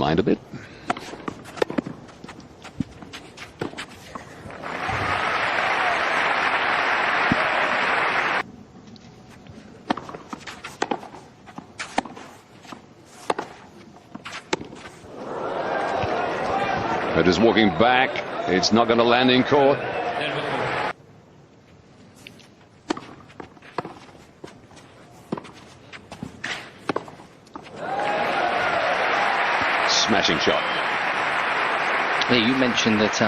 mind a bit. Federer's walking back. It's not going to land in court. Smashing shot. Yeah, you mentioned that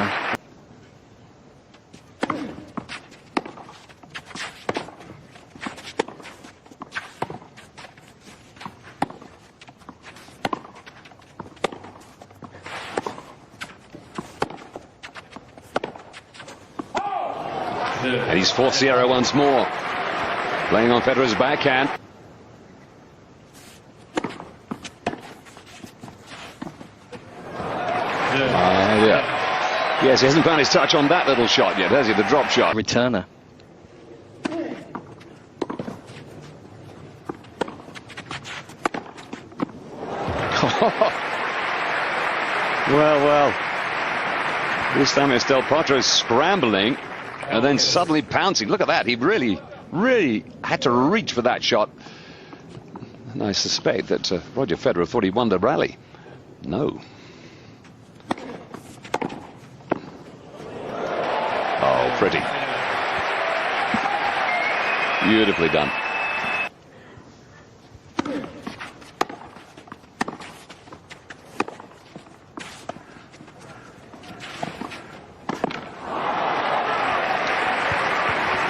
and he's forced the error once more. Playing on Federer's backhand. Yeah. Yes, he hasn't found his touch on that little shot yet, has he? The drop shot. returner. Well. This time it's Del Potro scrambling and then suddenly pouncing. Look at that. He really had to reach for that shot. And I suspect that Roger Federer thought he won the rally. No. Oh, pretty. Beautifully done.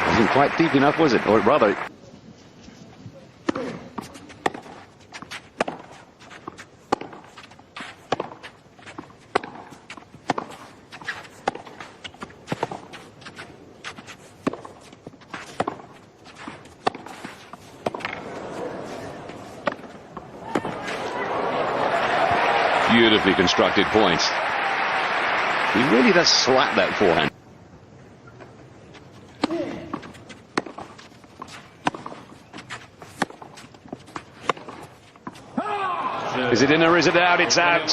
Wasn't quite deep enough, was it? Or rather... Beautifully constructed points. He really does slap that forehand. Is it in or is it out? It's out.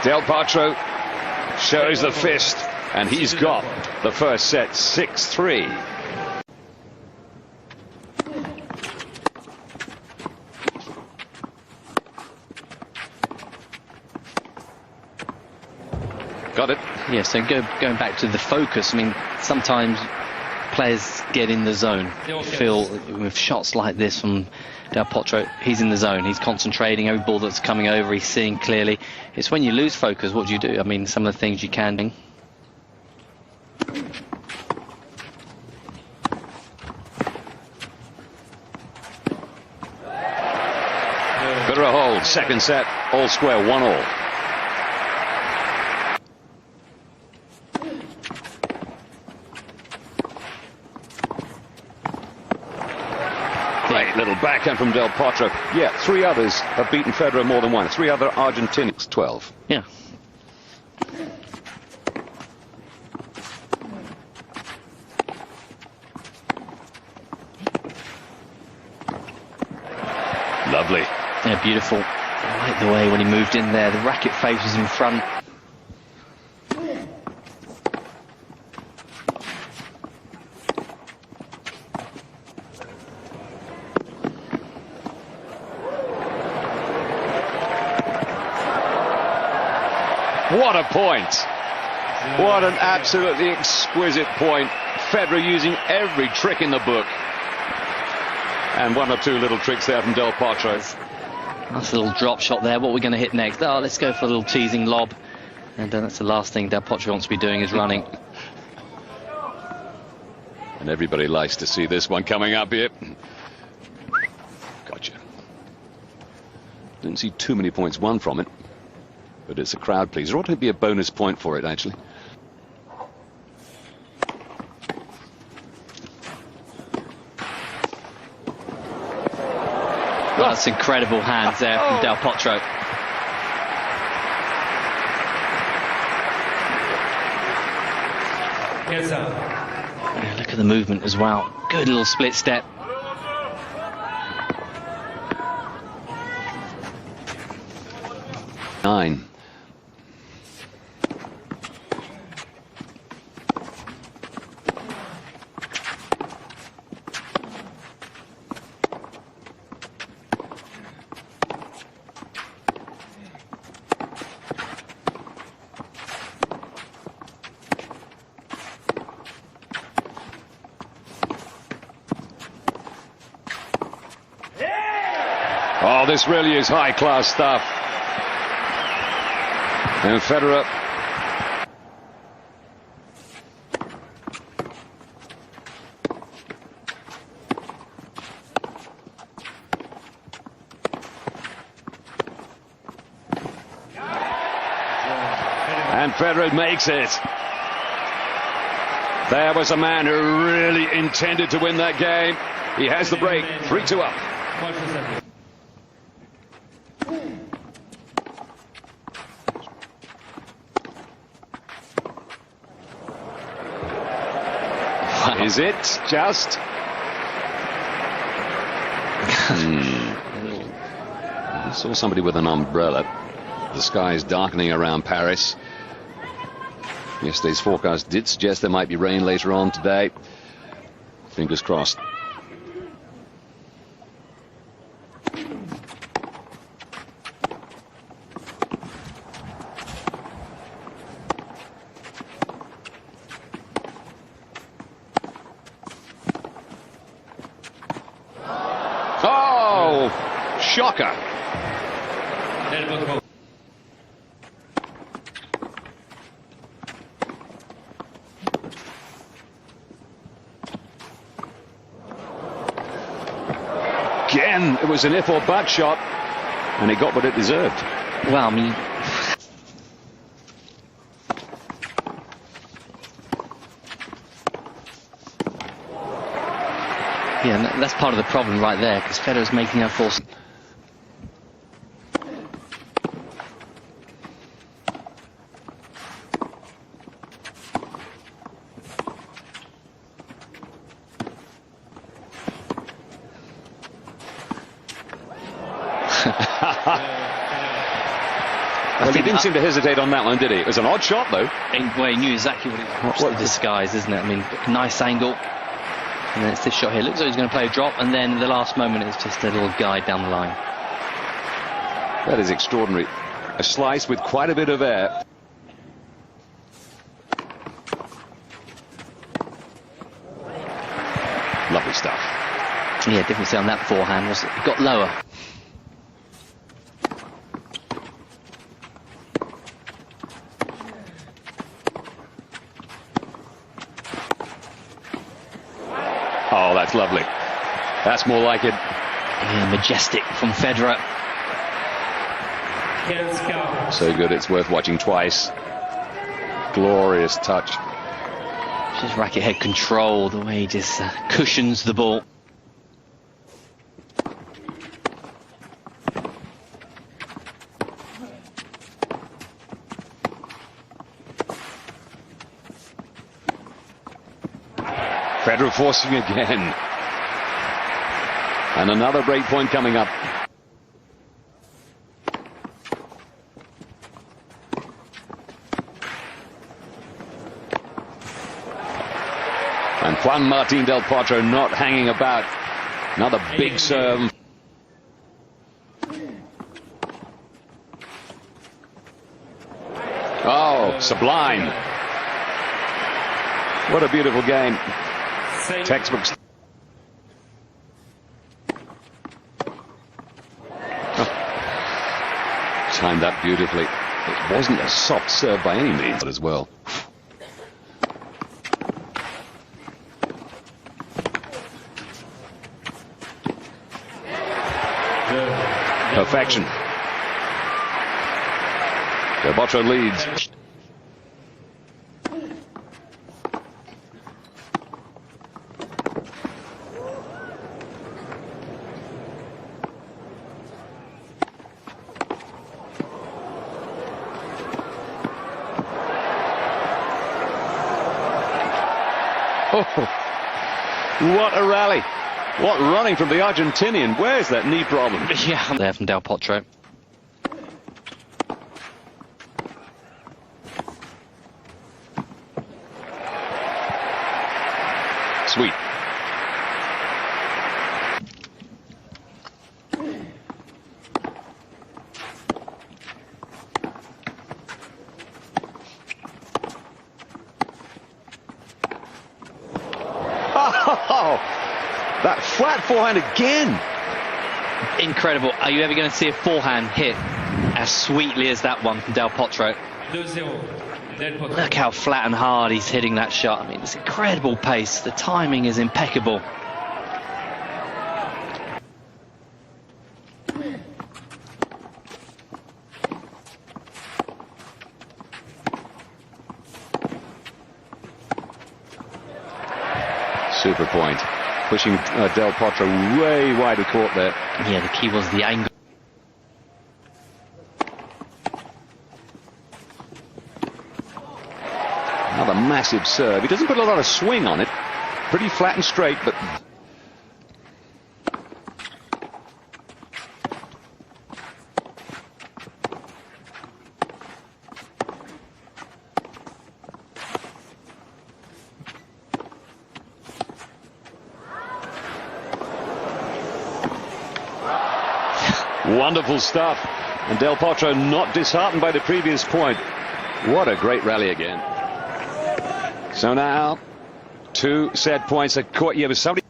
Del Potro shows the fist, and he's got the first set 6-3. Got it. Yeah, so going back to the focus, I mean, sometimes players get in the zone. Feel with shots like this from Del Potro, he's in the zone, he's concentrating, every ball that's coming over, he's seeing clearly. It's when you lose focus, what do you do? I mean, some of the things you can do. Federer holds, second set, all square, 1-all. Great little backhand from Del Potro. Yeah, 3 others have beaten Federer more than one. 3 other Argentinians, 12. Yeah. Lovely. Yeah, beautiful. I like the way when he moved in there. The racket face was in front. What a point. What an absolutely exquisite point. Federer using every trick in the book. And 1 or 2 little tricks there from Del Potro. Nice little drop shot there. What we're going to hit next? Oh, let's go for a little teasing lob. And that's the last thing Del Potro wants to be doing, is running. And everybody likes to see this one coming up here. Gotcha. Didn't see too many points won from it. But it's a crowd pleaser. There ought to be a bonus point for it, actually. Well, that's incredible hands there from Del Potro. Yeah, look at the movement as well. Good little split step. 9. Oh, this really is high-class stuff. And Federer. And Federer makes it. There was a man who really intended to win that game. He has the break. 3-2 up. Is it just? I saw somebody with an umbrella. The sky is darkening around Paris. Yesterday's forecast did suggest there might be rain later on today. Fingers crossed. Oh, shocker. Again, it was an if or but shot, and it got what it deserved. Well, I mean, yeah, that's part of the problem right there, because Federer's making her force. Well, he didn't seem to hesitate on that one, did he? It was an odd shot, though. Well, he knew exactly what the disguise, isn't it? I mean, nice angle. And then it's this shot here. Looks like he's going to play a drop, and then the last moment it's just a little guide down the line. That is extraordinary. A slice with quite a bit of air. Lovely stuff. Yeah, definitely on that forehand. It got lower. Oh, that's lovely. That's more like it. Yeah, majestic from Federer. So good, it's worth watching twice. Glorious touch. Just racket head control, the way he just cushions the ball. Federer forcing again. And another break point coming up. And Juan Martín del Potro not hanging about. Another big serve. Oh, sublime. What a beautiful game. Textbooks. Oh. Timed up beautifully. It wasn't a soft serve by any means as well. Perfection. Del Potro leads. Oh, what a rally. What running from the Argentinian. Where's that knee problem? Yeah, there from Del Potro. That flat forehand again. Incredible. Are you ever going to see a forehand hit as sweetly as that one from Del Potro? Look how flat and hard he's hitting that shot. I mean, it's incredible pace. The timing is impeccable. Super point. Pushing Del Potro way wide of court there. Yeah, the key was the angle. Another massive serve. He doesn't put a lot of swing on it. Pretty flat and straight, but... Wonderful stuff. And Del Potro not disheartened by the previous point. What a great rally again. So now, 2 set points at court. Yeah, but somebody...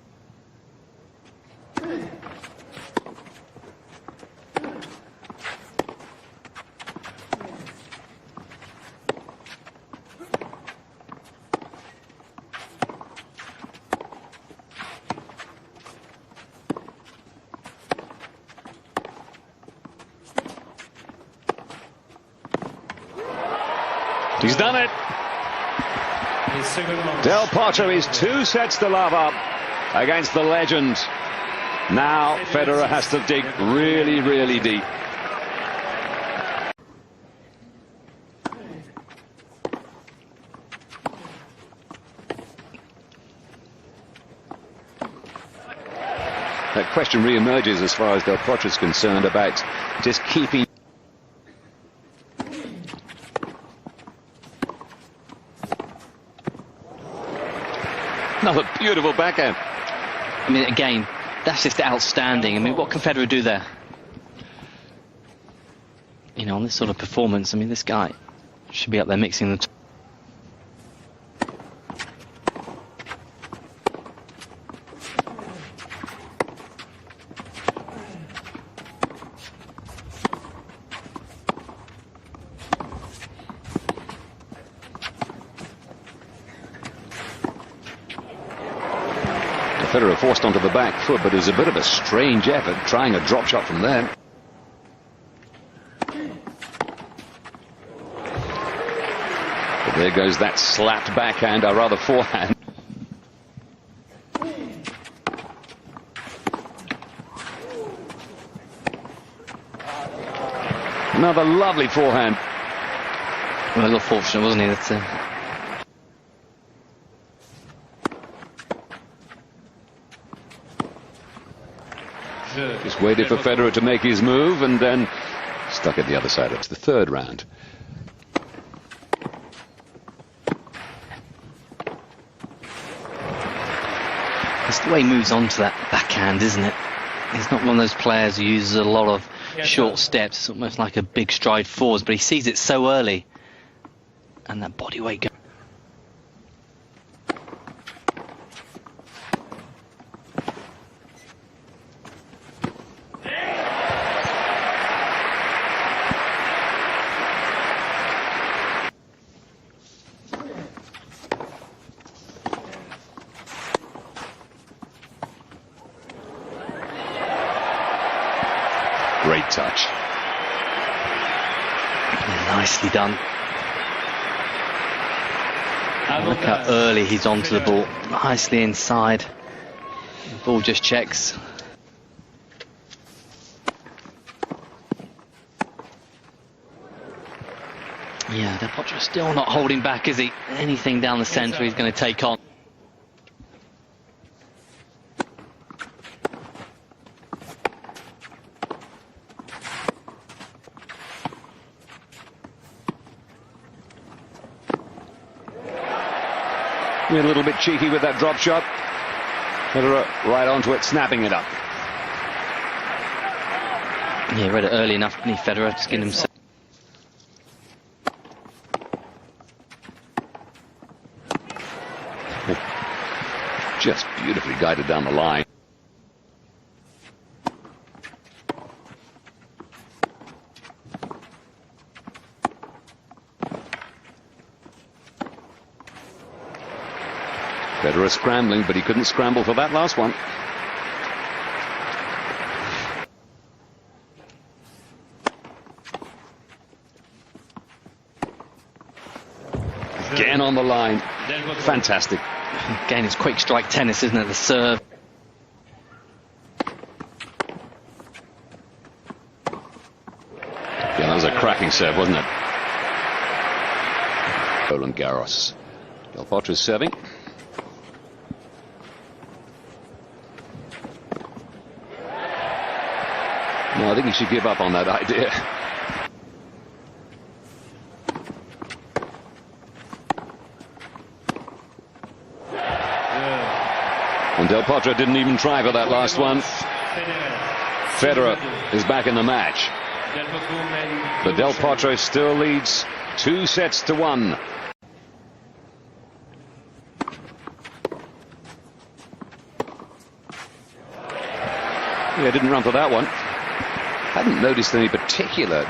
He's done it. Del Potro is 2 sets to love up against the legend. Now Federer has to dig really, really deep. That question re-emerges as far as Del Potro is concerned about just keeping. Another beautiful backhand. I mean, again, that's just outstanding. I mean, what can Federer do there? You know, on this sort of performance, I mean, this guy should be up there mixing the... Federer forced onto the back foot, but it was a bit of a strange effort trying a drop shot from there. But there goes that slapped backhand, or rather forehand. Another lovely forehand. Well, a little fortunate, wasn't he? That's just waited for Federer to make his move and then stuck at the other side. It's the 3rd round. It's the way he moves on to that backhand, isn't it? He's not one of those players who uses a lot of short steps. It's almost like a big stride forwards, but he sees it so early. And that body weight goes. Great touch. Nicely done. Look how early he's onto the ball. Nicely inside. The ball just checks. Yeah, Del Potro still not holding back, is he? Anything down the centre he's going to take on. A little bit cheeky with that drop shot. Federer right onto it, snapping it up. Yeah, read it early enough, didn't he, Federer? Just getting himself. Just beautifully guided down the line. Federer scrambling, but he couldn't scramble for that last one. Again on the line. Fantastic. Again, it's quick strike tennis, isn't it? The serve. Yeah, that was a cracking serve, wasn't it? Roland Garros. Del Potro's serving. No, I think he should give up on that idea. And Del Potro didn't even try for that last one. Federer is back in the match. But Del Potro still leads 2-1. Yeah, didn't run for that one. Hadn't noticed any particular.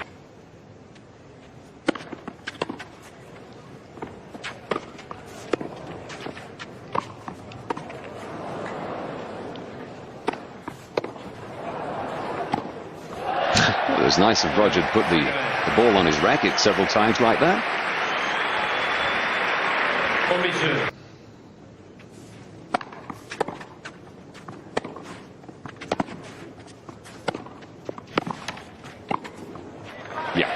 It was nice of Roger to put the ball on his racket several times like that. Yeah.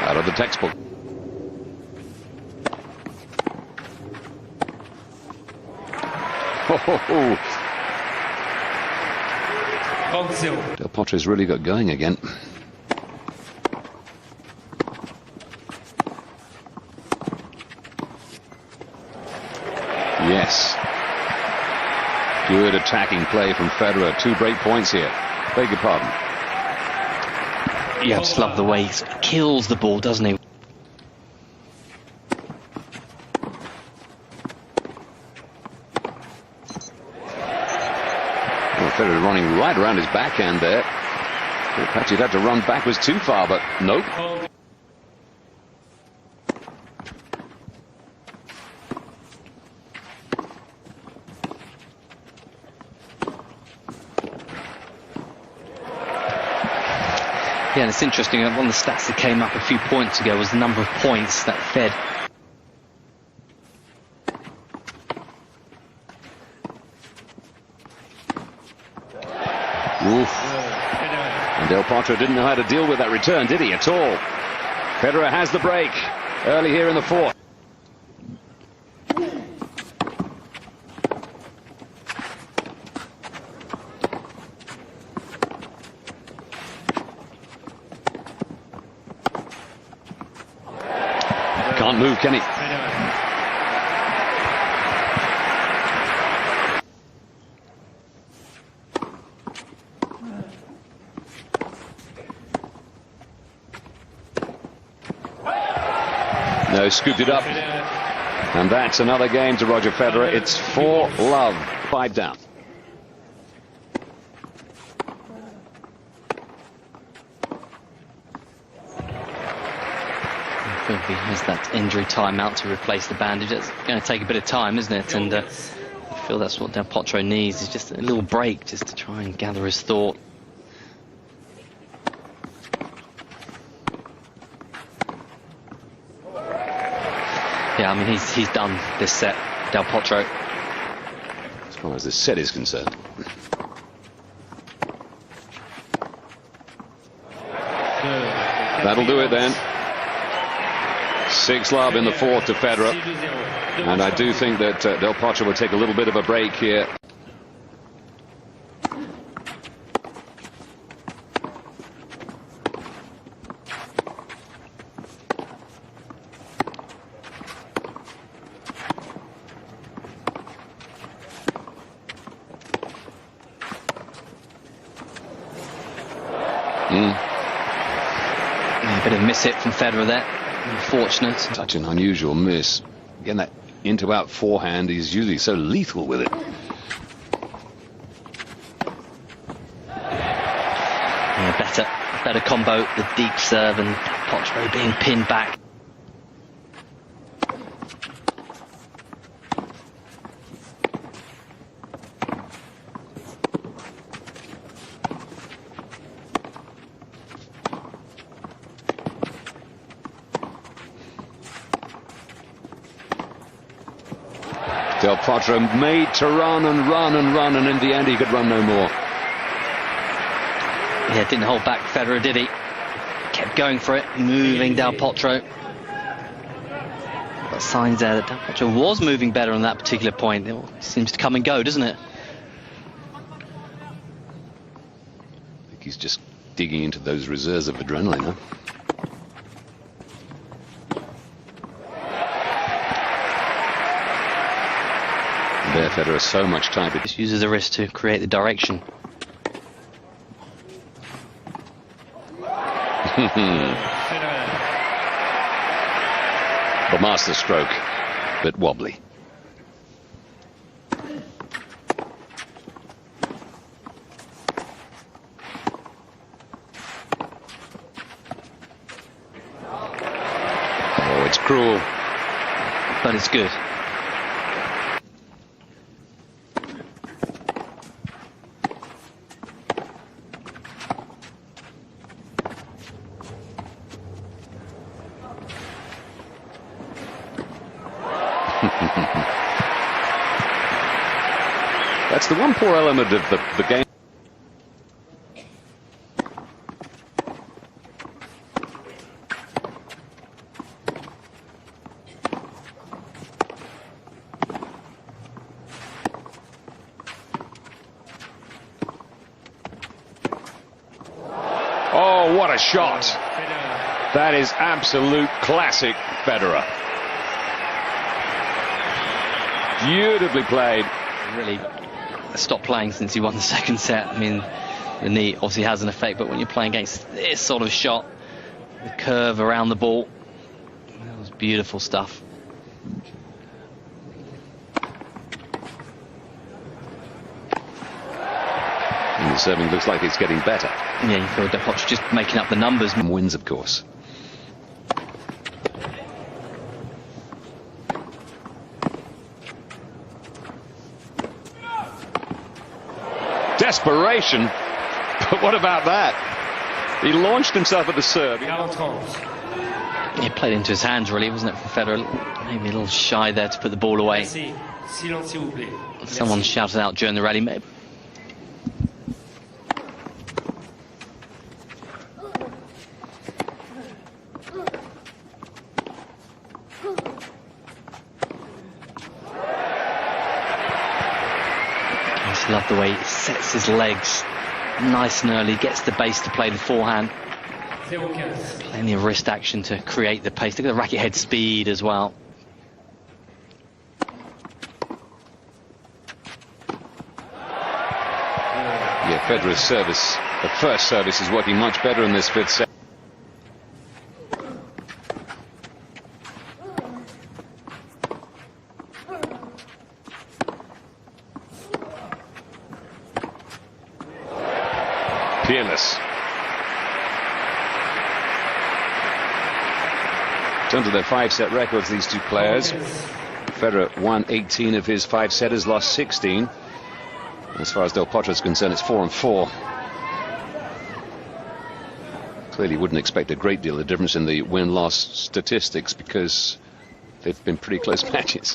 Out of the textbook. Oh. Del Potro's really got going again. Yes. Good attacking play from Federer. 2 break points here. Beg your pardon. Yeah, I just love the way he kills the ball, doesn't he? Federer running right around his backhand there. Perhaps he'd had to run backwards too far, but nope. Yeah, and it's interesting. One of the stats that came up a few points ago was the number of points that Fed. Oof. And Del Potro didn't know how to deal with that return, did he, at all? Federer has the break early here in the fourth. Can't move, can he? No, scooped it up. And that's another game to Roger Federer. It's 4-love. 5 down. He has that injury timeout to replace the bandage. It's going to take a bit of time, isn't it? And I feel that's what Del Potro needs, is just a little break just to try and gather his thought. Yeah, I mean, he's done this set, Del Potro. As far as this set is concerned. That'll do it then. 6-love in the fourth to Federer. And I do think that Del Potro will take a little bit of a break here. A bit of miss hit from Federer there. Unfortunate. Such an unusual miss. Again, that into-out forehand, he's usually so lethal with it. Yeah, better combo, the deep serve, and Potro being pinned back. Del Potro made to run and run and run, and in the end he could run no more. Yeah, didn't hold back Federer, did he? Kept going for it, moving Del Potro. Got signs there that Del Potro was moving better on that particular point. It all seems to come and go, doesn't it? I think he's just digging into those reserves of adrenaline, huh? There, Federer so much time. Just uses the wrist to create the direction. The master stroke, but wobbly. Oh, it's cruel. But it's good. That's the one poor element of the game. Oh, what a shot. That is absolute classic Federer. Beautifully played. Really stopped playing since he won the second set. I mean, the knee obviously has an effect, but when you're playing against this sort of shot, the curve around the ball, that was beautiful stuff. And the serving looks like it's getting better. Yeah, you feel Del Potro just making up the numbers. Wins, of course. Desperation, but what about that? He launched himself at the serve. He played into his hands, really, wasn't it, for Federer? Maybe a little shy there to put the ball away. Someone shouted out during the rally, maybe. I love the way he sets his legs nice and early, gets the base to play the forehand. Plenty of wrist action to create the pace. Look at the racket head speed as well. Yeah, Federer's service, the first service, is working much better in this fifth set. Peerless. In terms of their 5-set records, these two players, Federer won 18 of his 5 setters, lost 16. As far as Del Potro is concerned, it's 4-4. Clearly wouldn't expect a great deal of difference in the win-loss statistics because they've been pretty close matches.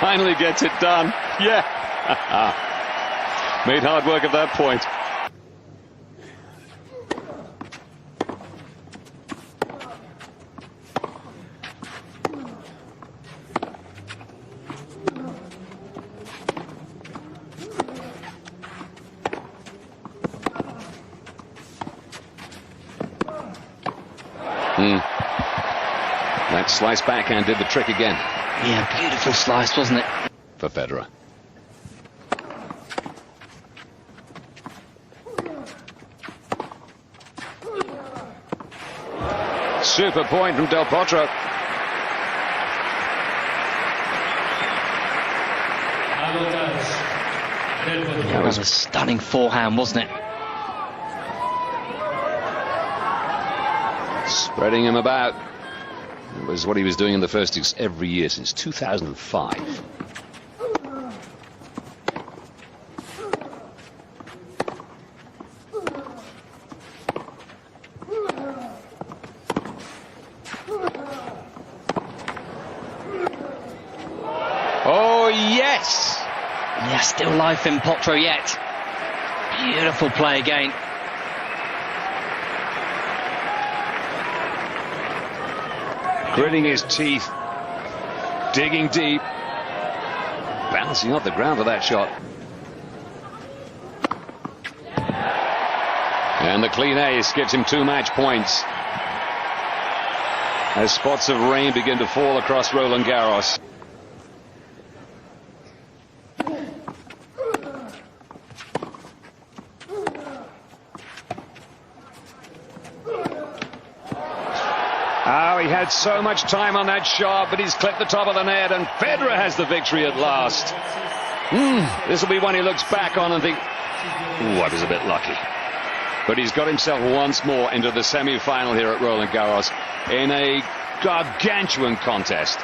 Finally gets it done. Yeah. Made hard work at that point. That slice backhand did the trick again. Yeah, beautiful slice, wasn't it? For Federer. Super point from Del Potro. That was a stunning forehand, wasn't it? Spreading him about. It was what he was doing in the first every year since 2005. Yes! Yeah, still life in Potro yet. Beautiful play again. Gritting his teeth, digging deep, bouncing off the ground for that shot. And the clean ace gives him 2 match points as spots of rain begin to fall across Roland Garros. Oh, he had so much time on that shot, but he's clipped the top of the net, and Federer has the victory at last. This will be one he looks back on and think, ooh, I was a bit lucky. But he's got himself once more into the semi-final here at Roland Garros in a gargantuan contest.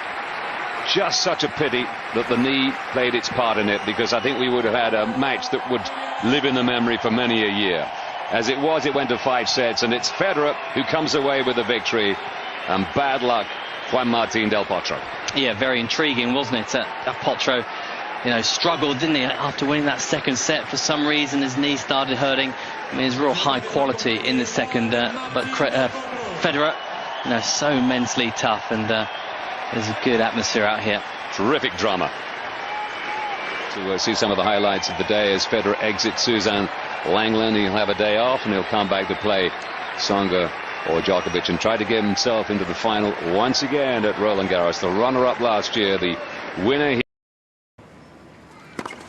Just such a pity that the knee played its part in it, because I think we would have had a match that would live in the memory for many a year. As it was, it went to 5 sets, and it's Federer who comes away with the victory. And bad luck, Juan Martín del Potro. Yeah, very intriguing, wasn't it? Potro, struggled, didn't he, after winning that second set. For some reason, his knee started hurting. I mean, it's real high quality in the second, but Federer, so immensely tough, and there's a good atmosphere out here. Terrific drama. To see some of the highlights of the day as Federer exits Suzanne Langland. He'll have a day off, and he'll come back to play Tsonga or Djokovic and try to get himself into the final once again at Roland Garros. The runner-up last year, the winner.